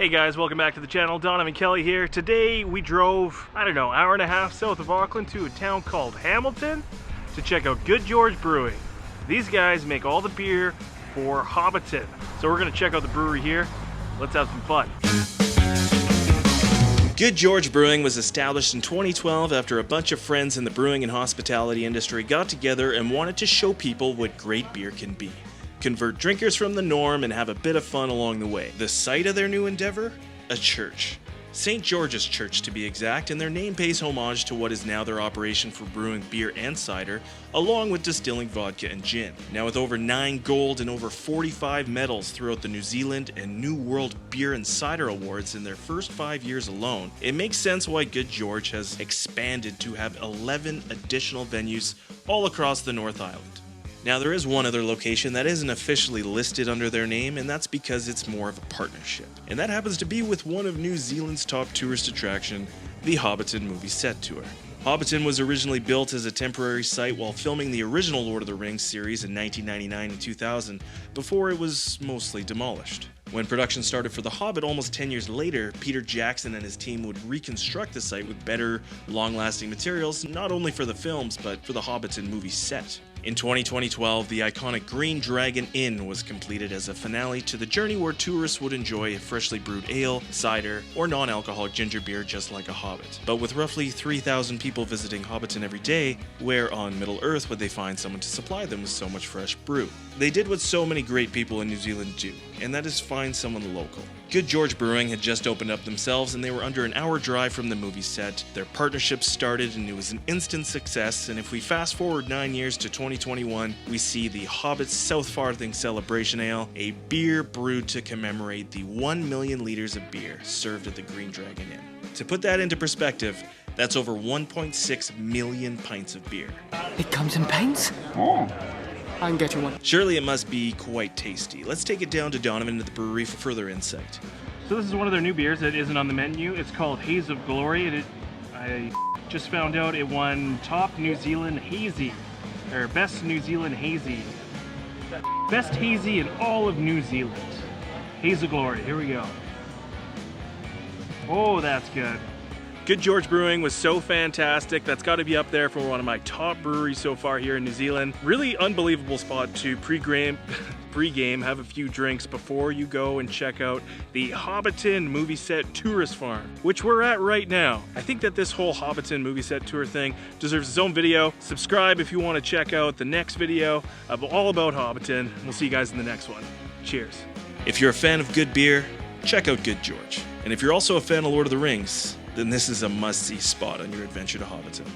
Hey guys, welcome back to the channel. Donovan Kelly here. Today we drove, hour and a half south of Auckland to a town called Hamilton to check out Good George Brewing. These guys make all the beer for Hobbiton. So we're gonna check out the brewery here. Let's have some fun. Good George Brewing was established in 2012 after a bunch of friends in the brewing and hospitality industry got together and wanted to show people what great beer can be. Convert drinkers from the norm and have a bit of fun along the way. The site of their new endeavor? A church. St. George's Church to be exact, and their name pays homage to what is now their operation for brewing beer and cider, along with distilling vodka and gin. Now with over 9 gold and over 45 medals throughout the New Zealand and New World Beer and Cider Awards in their first 5 years alone, it makes sense why Good George has expanded to have 11 additional venues all across the North Island. Now there is one other location that isn't officially listed under their name, and that's because it's more of a partnership. And that happens to be with one of New Zealand's top tourist attraction, the Hobbiton Movie Set Tour. Hobbiton was originally built as a temporary site while filming the original Lord of the Rings series in 1999 and 2000, before it was mostly demolished. When production started for The Hobbit almost 10 years later, Peter Jackson and his team would reconstruct the site with better, long-lasting materials, not only for the films, but for the Hobbiton movie set. In 2012, the iconic Green Dragon Inn was completed as a finale to the journey where tourists would enjoy a freshly brewed ale, cider, or non-alcoholic ginger beer just like a Hobbit. But with roughly 3,000 people visiting Hobbiton every day, where on Middle-earth would they find someone to supply them with so much fresh brew? They did what so many great people in New Zealand do, and that is find someone local. Good George Brewing had just opened up themselves and they were under an hour drive from the movie set. Their partnership started and it was an instant success, and if we fast forward 9 years to 2021, we see the Hobbit's South Farthing Celebration Ale, a beer brewed to commemorate the 1 million liters of beer served at the Green Dragon Inn. To put that into perspective, that's over 1.6 million pints of beer. It comes in pints? Oh. I can get you one. Surely it must be quite tasty. Let's take it down to Donovan at the brewery for further insight. So this is one of their new beers that isn't on the menu. It's called Haze of Glory. I just found out it won Top New Zealand Hazy, or Best New Zealand Hazy. Best Hazy in all of New Zealand. Haze of Glory, here we go. Oh, that's good. Good George Brewing was so fantastic. That's got to be up there for one of my top breweries so far here in New Zealand. Really unbelievable spot to pre-game, have a few drinks before you go and check out the Hobbiton Movie Set Tourist Farm, which we're at right now. I think that this whole Hobbiton Movie Set Tour thing deserves its own video. Subscribe if you want to check out the next video all about Hobbiton. We'll see you guys in the next one. Cheers. If you're a fan of good beer, check out Good George. And if you're also a fan of Lord of the Rings, then this is a must-see spot on your adventure to Hobbiton.